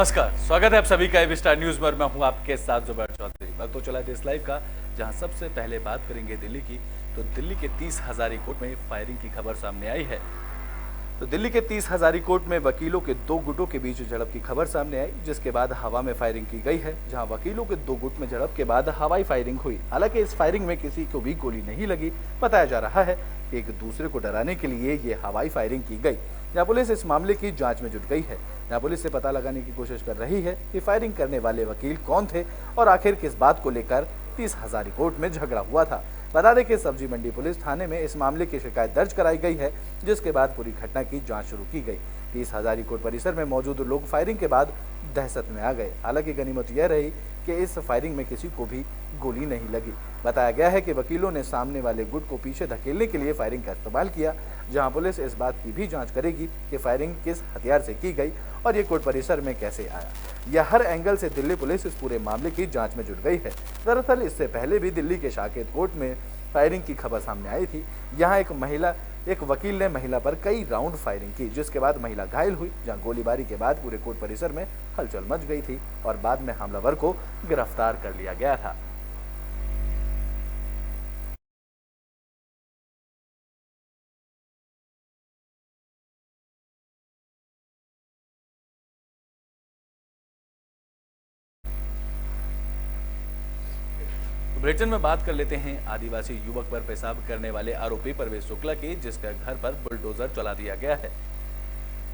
नमस्कार, स्वागत है आप सभी का एबी स्टार न्यूज में। मैं हूं आपके साथ जुबैर चौधरी। वक्त तो चला देश लाइव का, जहां सबसे पहले बात करेंगे दिल्ली की। तो दिल्ली के 30 हजारी कोर्ट में फायरिंग की खबर सामने आई है। तो दिल्ली के 30 हजारी कोर्ट में वकीलों के दो गुटों के बीच झड़प की खबर सामने आई, जिसके बाद हवा में फायरिंग की गई है। जहां वकीलों के दो गुट में झड़प के बाद हवाई फायरिंग हुई। हालांकि इस फायरिंग में किसी को भी गोली नहीं लगी। बताया जा रहा है कि एक दूसरे को डराने के लिए ये हवाई फायरिंग की गई। जहां पुलिस इस मामले की जांच में जुट गई है। जहां पुलिस से पता लगाने की कोशिश कर रही है कि फायरिंग करने वाले वकील कौन थे और आखिर किस बात को लेकर 30 हजारी कोर्ट में झगड़ा हुआ था। बता दें कि सब्जी मंडी पुलिस थाने में इस मामले की शिकायत दर्ज कराई गई है, जिसके बाद पूरी घटना की जांच शुरू की गई। 30 हजारी कोर्ट परिसर में मौजूद लोग फायरिंग के बाद दहशत में आ गए। हालांकि गनीमत यह रही कि इस फायरिंग में किसी को भी गोली नहीं लगी। बताया गया है कि वकीलों ने सामने वाले गुट को पीछे धकेलने के लिए फायरिंग का इस्तेमाल किया। जहां पुलिस इस बात की भी जांच करेगी कि फायरिंग किस हथियार से की गई और ये कोर्ट परिसर में कैसे आया। यह हर एंगल से दिल्ली पुलिस इस पूरे मामले की जांच में जुट गई है। दरअसल इससे पहले भी दिल्ली के साकेत कोर्ट में फायरिंग की खबर सामने आई थी। यहाँ एक वकील ने महिला पर कई राउंड फायरिंग की, जिसके बाद महिला घायल हुई। जहां गोलीबारी के बाद पूरे कोर्ट परिसर में हलचल मच गई थी और बाद में हमलावर को गिरफ्तार कर लिया गया था। ब्रिटेन में बात कर लेते हैं आदिवासी युवक पर पेशाब करने वाले आरोपी परवेश शुक्ला की, जिसका घर पर बुलडोजर चला दिया गया है।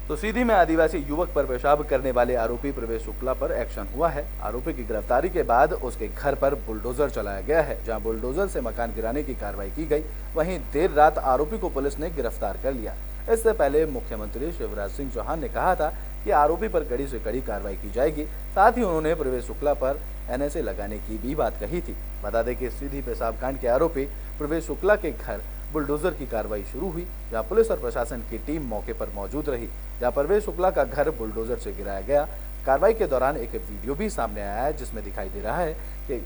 तो सीधी में आदिवासी युवक पर पेशाब करने वाले आरोपी प्रवेश शुक्ला पर एक्शन हुआ है। आरोपी की गिरफ्तारी के बाद उसके घर पर बुलडोजर चलाया गया है, जहां बुलडोजर से मकान गिराने की कार्रवाई की गई। वहीं देर रात आरोपी को पुलिस ने गिरफ्तार कर लिया। इससे पहले मुख्यमंत्री शिवराज सिंह चौहान ने कहा था कि आरोपी पर कड़ी से कड़ी कार्रवाई की जाएगी। साथ ही उन्होंने प्रवेश शुक्ला पर एनएसए लगाने की भी बात कही थी। बता दें कि सीधी पेशाब कांड के आरोपी प्रवेश शुक्ला के घर बुलडोजर की कार्रवाई शुरू हुई, जहां पुलिस और प्रशासन की टीम मौके पर मौजूद रही। जहां प्रवेश शुक्ला का घर बुलडोजर से गिराया गया। कार्रवाई के दौरान एक वीडियो भी सामने आया है, जिसमें दिखाई दे रहा है कि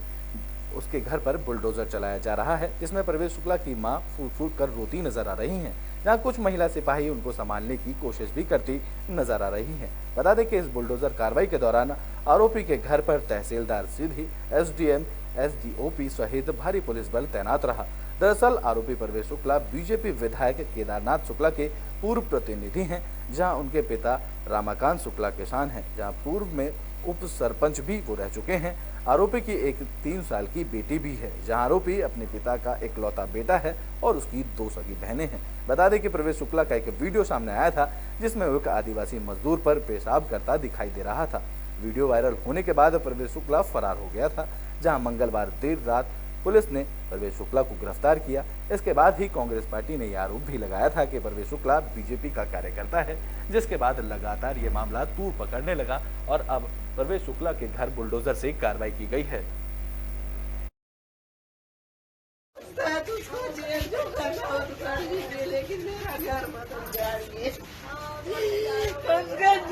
उसके घर पर बुलडोजर चलाया जा रहा है, जिसमें प्रवेश शुक्ला की मां फूट फूट कर रोती नजर आ रही हैं। जहां कुछ महिला सिपाही उनको संभालने की कोशिश भी करती नजर आ रही हैं। बता दें कि इस बुलडोजर कार्रवाई के दौरान आरोपी के घर पर तहसीलदार सीधी, एसडीएम, एसडीओपी सहित भारी पुलिस बल तैनात रहा। दरअसल आरोपी प्रवेश शुक्ला बीजेपी विधायक केदारनाथ शुक्ला के पूर्व प्रतिनिधि हैं, जहां उनके पिता रामाकांत शुक्ला किसान हैं, जहां पूर्व में उप सरपंच भी वो रह चुके हैं। आरोपी की एक 3 साल की बेटी भी है, जहां आरोपी अपने पिता का इकलौता बेटा है और उसकी 2 सगी बहनें हैं। बता दें कि प्रवेश शुक्ला का एक वीडियो सामने आया था, जिसमें वो एक आदिवासी मजदूर पर पेशाब करता दिखाई दे रहा था। वीडियो वायरल होने के बाद प्रवेश शुक्ला फरार हो गया था। जहां मंगलवार देर रात पुलिस ने प्रवेश शुक्ला को गिरफ्तार किया। इसके बाद ही कांग्रेस पार्टी ने यह आरोप भी लगाया था कि प्रवेश शुक्ला बीजेपी का कार्यकर्ता है, जिसके बाद लगातार ये मामला तूल पकड़ने लगा और अब प्रवेश शुक्ला के घर बुलडोजर से कार्रवाई की गई है।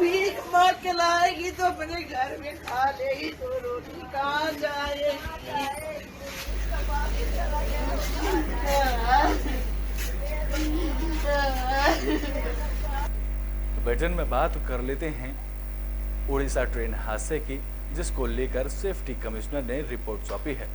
भीख मांग के लाएगी तो अपने घर में खा लेगी, तो रोटी कहाँ जाएगी। ब्रिटेन में बात कर लेते हैं उड़ीसा ट्रेन हादसे की, जिसको लेकर सेफ्टी कमिश्नर ने रिपोर्ट सौंपी है।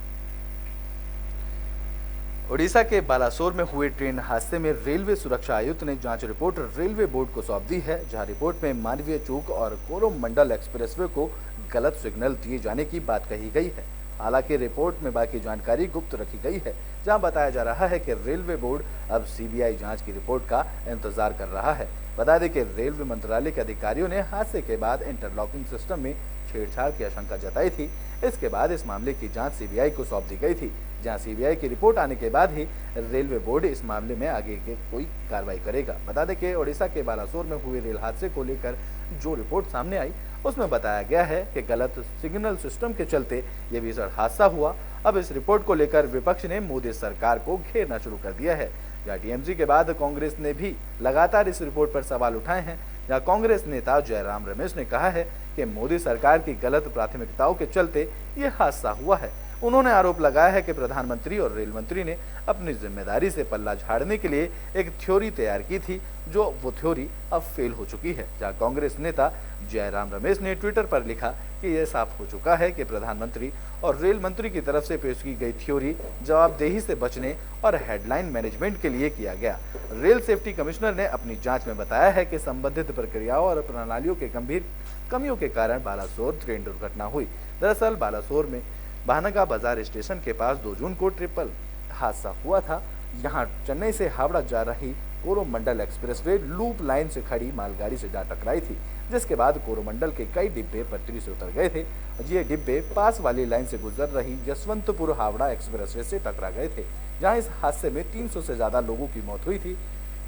ओडिशा के बालासोर में हुए ट्रेन हादसे में रेलवे सुरक्षा आयुक्त ने जांच रिपोर्ट रेलवे बोर्ड को सौंप दी है। जहां रिपोर्ट में मानवीय चूक और कोरोमंडल एक्सप्रेसवे को गलत सिग्नल दिए जाने की बात कही गई है। हालांकि रिपोर्ट में बाकी जानकारी गुप्त रखी गई है। जहां बताया जा रहा है कि रेलवे बोर्ड अब सीबीआई जांच की रिपोर्ट का इंतजार कर रहा है। बता दें कि रेलवे मंत्रालय के अधिकारियों ने हादसे के बाद इंटरलॉकिंग सिस्टम में छेड़छाड़ की आशंका जताई थी। इसके बाद इस मामले की जांच सीबीआई को सौंप दी गई थी। जहां सीबीआई की रिपोर्ट आने के बाद ही रेलवे बोर्ड इस मामले में आगे के कोई कार्रवाई करेगा। बता दें कि ओडिशा के बालासोर में हुए रेल हादसे को लेकर जो रिपोर्ट सामने आई, उसमें बताया गया है कि गलत सिग्नल सिस्टम के चलते ये भीषण हादसा हुआ। अब इस रिपोर्ट को लेकर विपक्ष ने मोदी सरकार को घेरना शुरू कर दिया है। जहां टीएमसी के बाद कांग्रेस ने भी लगातार इस रिपोर्ट पर सवाल उठाए हैं। जहां कांग्रेस नेता जयराम रमेश ने कहा है कि मोदी सरकार की गलत प्राथमिकताओं के चलते ये हादसा हुआ है। उन्होंने आरोप लगाया है कि प्रधानमंत्री और रेल मंत्री ने अपनी जिम्मेदारी से पल्ला झाड़ने के लिए एक थ्योरी तैयार की थी, जो वो थ्योरी अब फेल हो चुकी है। जहां कांग्रेस नेता जयराम रमेश ने ट्विटर पर लिखा कि यह साफ हो चुका है कि प्रधानमंत्री और रेल मंत्री की तरफ से पेश की गई थ्योरी जवाबदेही से बचने और हेडलाइन मैनेजमेंट के लिए किया गया। रेल सेफ्टी कमिश्नर ने अपनी जांच में बताया है कि संबंधित प्रक्रियाओं और प्रणालियों के गंभीर कमियों के कारण बालासोर ट्रेन दुर्घटना हुई। दरअसल बालासोर में भानगा बाजार स्टेशन के पास 2 जून को ट्रिपल हादसा हुआ था। यहाँ चेन्नई से हावड़ा जा रही कोरोमंडल एक्सप्रेसवे लूप लाइन से खड़ी मालगाड़ी से जा टकराई थी, जिसके बाद कोरोमंडल के कई डिब्बे पटरी से उतर गए थे। ये डिब्बे पास वाली लाइन से गुजर रही यशवंतपुर हावड़ा एक्सप्रेसवे से टकरा गए थे, जहां इस हादसे में 300 से ज्यादा लोगों की मौत हुई थी,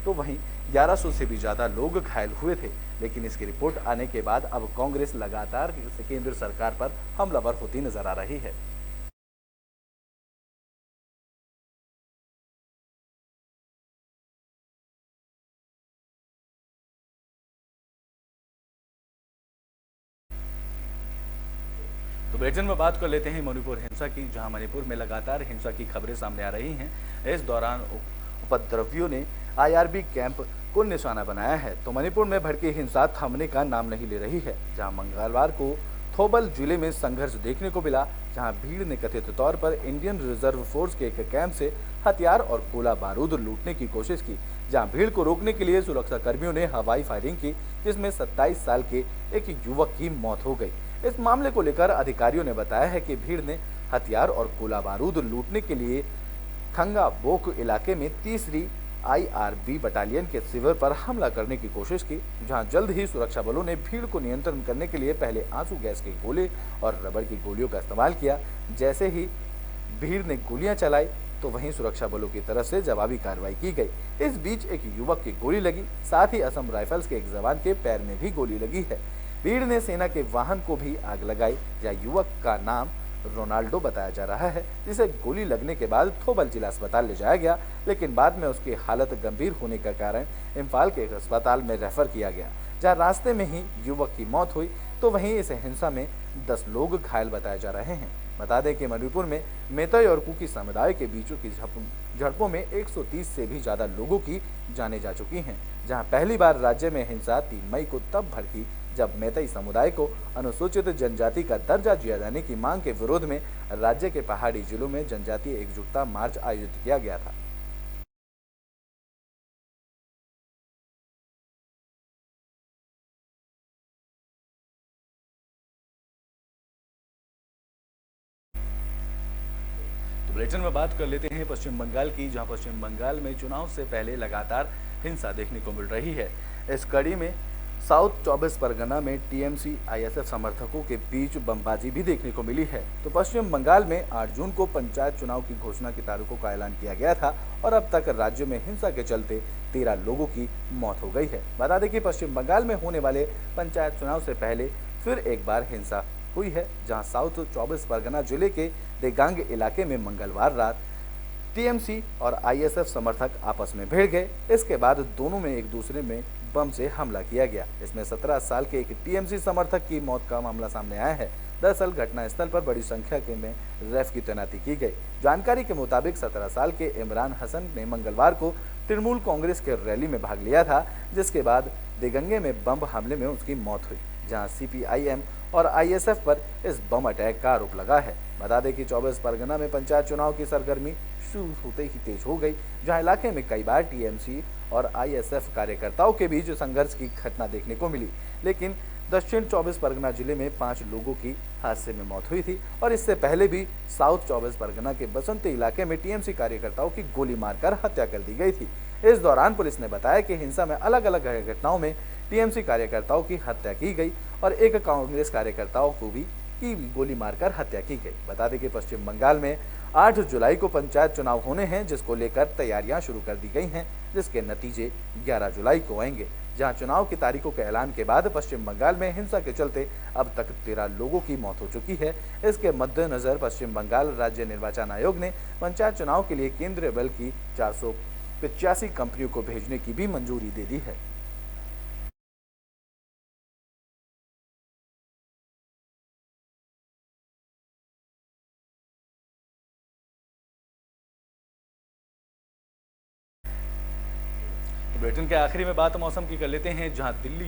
तो वहीं 1100 से भी ज्यादा लोग घायल हुए थे। लेकिन इसकी रिपोर्ट आने के बाद अब कांग्रेस लगातार केंद्र सरकार पर हमलावर होती नजर आ रही है। तो बुलेटिन में बात कर लेते हैं मणिपुर हिंसा की, जहां मणिपुर में लगातार हिंसा की खबरें सामने आ रही हैं। इस दौरान उपद्रवियों ने आईआरबी कैंप को निशाना बनाया है। तो मणिपुर में भड़की हिंसा थमने का नाम नहीं ले रही है, जहां मंगलवार को थोबल जिले में संघर्ष देखने को मिला, जहां भीड़ ने कथित तौर पर इंडियन रिजर्व फोर्स के एक कैंप से हथियार और गोला बारूद लूटने की कोशिश की। जहां भीड़ को रोकने के लिए सुरक्षा कर्मियों ने हवाई फायरिंग की, जिसमें 27 साल के एक युवक की मौत हो गई। इस मामले को लेकर अधिकारियों ने बताया है कि भीड़ ने हथियार और गोला बारूद लूटने के लिए थंगा बोक इलाके में 3री आईआरबी बटालियन के शिविर पर हमला करने की कोशिश की, जहां जल्द ही सुरक्षा बलों ने भीड़ को नियंत्रण करने के लिए पहले आंसू गैस के गोले और रबड़ की गोलियों का इस्तेमाल किया। जैसे ही भीड़ ने गोलियां चलाई, तो वहीं सुरक्षा बलों की तरफ से जवाबी कार्रवाई की गई। इस बीच एक युवक की गोली लगी, साथ ही असम राइफल्स के एक जवान के पैर में भी गोली लगी है। भीड़ ने सेना के वाहन को भी आग लगाई। यह युवक का नाम रोनाल्डो बताया जा रहा है, जिसे गोली लगने के बाद थोबल जिला अस्पताल ले जाया गया, लेकिन बाद में उसकी हालत गंभीर होने के कारण इम्फाल के एक अस्पताल में रेफर किया गया, जहां रास्ते में ही युवक की मौत हुई। तो वहीं इस हिंसा में 10 लोग घायल बताए जा रहे हैं। बता दें कि मणिपुर में मेतई और कुकी समुदाय के बीचों की झड़पों में 130 से भी ज्यादा लोगों की जानें जा चुकी हैं, जहां पहली बार राज्य में हिंसा 3 मई को तब भड़की जब मेतई समुदाय को अनुसूचित जनजाति का दर्जा दिया जाने की मांग के विरोध में राज्य के पहाड़ी जिलों में जनजातीय एकजुटता मार्च आयोजित किया गया था। तो बुलेटिन में बात कर लेते हैं पश्चिम बंगाल की, जहां पश्चिम बंगाल में चुनाव से पहले लगातार हिंसा देखने को मिल रही है। इस कड़ी में साउथ 24 परगना में टीएमसी आईएसएफ समर्थकों के बीच बमबाजी भी देखने को मिली है। तो पश्चिम बंगाल में 8 जून को पंचायत चुनाव की घोषणा की तारीखों का ऐलान किया गया था और अब तक राज्य में हिंसा के चलते 13 लोगों की मौत हो गई है। बता दें कि पश्चिम बंगाल में होने वाले पंचायत चुनाव से पहले फिर एक बार हिंसा हुई है, जहां साउथ 24 परगना जिले के देगांग इलाके में मंगलवार रात टीएमसी और आईएसएफ समर्थक आपस में भिड़ गए। इसके बाद दोनों में एक दूसरे में बम से हमला किया गया। इसमें 17 साल के एक टीएमसी समर्थक की मौत का मामला सामने आया है। दरअसल घटनास्थल पर बड़ी संख्या में रैफ की तैनाती की गई। जानकारी के मुताबिक 17 साल के इमरान हसन ने मंगलवार को तृणमूल कांग्रेस के रैली में भाग लिया था, जिसके बाद देगंगे में बम हमले में उसकी मौत हुई, जहां सीपीआईएम और आईएसएफ पर इस बम अटैक का आरोप लगा है। बता दें कि 24 परगना में पंचायत चुनाव की सरगर्मी शुरू होते ही तेज हो गई, जहां इलाके में कई बार टीएमसी और आईएसएफ कार्यकर्ताओं के बीच संघर्ष की घटना देखने को मिली। लेकिन दक्षिण 24 परगना जिले में 5 लोगों की हादसे में मौत हुई थी और इससे पहले भी साउथ 24 परगना के बसंती इलाके में टीएमसी कार्यकर्ताओं की गोली मारकर हत्या कर दी गई थी। इस दौरान पुलिस ने बताया कि हिंसा में अलग अलग घटनाओं में टीएमसी कार्यकर्ताओं की हत्या की गई और एक कांग्रेस कार्यकर्ताओं को भी गोली मारकर हत्या की गई। बता दें कि पश्चिम बंगाल में 8 जुलाई को पंचायत चुनाव होने हैं, जिसको लेकर तैयारियां शुरू कर दी गई हैं, जिसके नतीजे 11 जुलाई को आएंगे। जहां चुनाव की तारीखों के ऐलान के बाद पश्चिम बंगाल में हिंसा के चलते अब तक 13 लोगों की मौत हो चुकी है। इसके मद्देनजर पश्चिम बंगाल राज्य निर्वाचन आयोग ने पंचायत चुनाव के लिए केंद्रीय बल की 485 कंपनियों को भेजने की भी मंजूरी दे दी है। बुलेटिन के आखिरी में बात मौसम की कर लेते हैं, जहां दिल्ली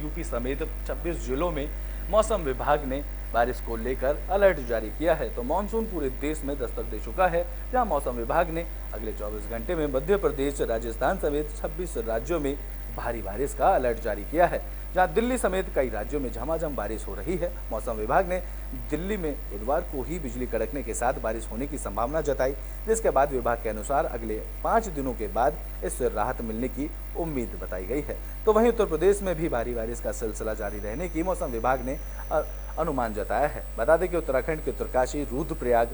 यूपी समेत 26 जिलों में मौसम विभाग ने बारिश को लेकर अलर्ट जारी किया है। तो मानसून पूरे देश में दस्तक दे चुका है, जहां मौसम विभाग ने अगले 24 घंटे में मध्य प्रदेश, राजस्थान समेत 26 राज्यों में भारी बारिश का अलर्ट जारी किया है। जहां दिल्ली समेत कई राज्यों में झमाझम बारिश हो रही है। मौसम विभाग ने दिल्ली में बुधवार को ही बिजली कड़कने के साथ बारिश होने की संभावना जताई, जिसके बाद विभाग के अनुसार अगले 5 दिनों के बाद इससे राहत मिलने की उम्मीद बताई गई है। तो वहीं उत्तर प्रदेश में भी भारी बारिश का सिलसिला जारी रहने की मौसम विभाग ने अनुमान जताया है। बता दें कि उत्तराखंड के उत्तरकाशी, रुद्रप्रयाग,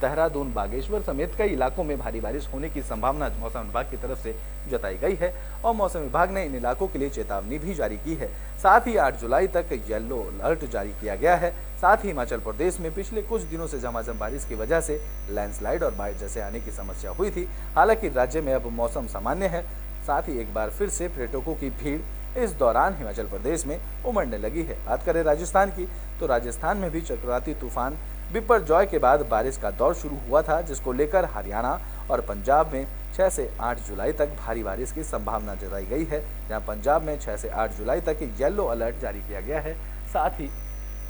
देहरादून, बागेश्वर समेत कई इलाकों में भारी बारिश होने की संभावना मौसम विभाग की तरफ से जताई गई है और मौसम विभाग ने इन इलाकों के लिए चेतावनी भी जारी की है। साथ ही 8 जुलाई तक येलो अलर्ट जारी किया गया है। साथ ही हिमाचल प्रदेश में पिछले कुछ दिनों से झमाझम बारिश की वजह से लैंडस्लाइड और बाढ़ जैसे आने की समस्या हुई थी। हालांकि राज्य में अब मौसम सामान्य है। साथ ही एक बार फिर से पर्यटकों की भीड़ इस दौरान हिमाचल प्रदेश में उमड़ने लगी है। बात करें राजस्थान की, तो राजस्थान में भी चक्रवाती तूफान बिपरजॉय के बाद बारिश का दौर शुरू हुआ था, जिसको लेकर हरियाणा और पंजाब में 6 से 8 जुलाई तक भारी बारिश की संभावना जताई गई है। जहां पंजाब में 6 से 8 जुलाई तक येलो अलर्ट जारी किया गया है। साथ ही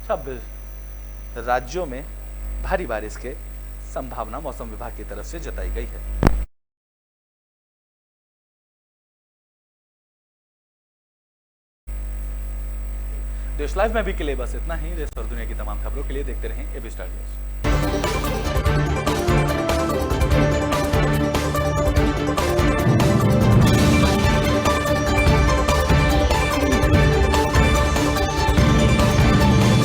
26 राज्यों में भारी बारिश के संभावना मौसम विभाग की तरफ से जताई गई है। देश लाइव में भी के लिए बस इतना ही। देश और दुनिया की तमाम खबरों के लिए देखते रहें एबी स्टार न्यूज़।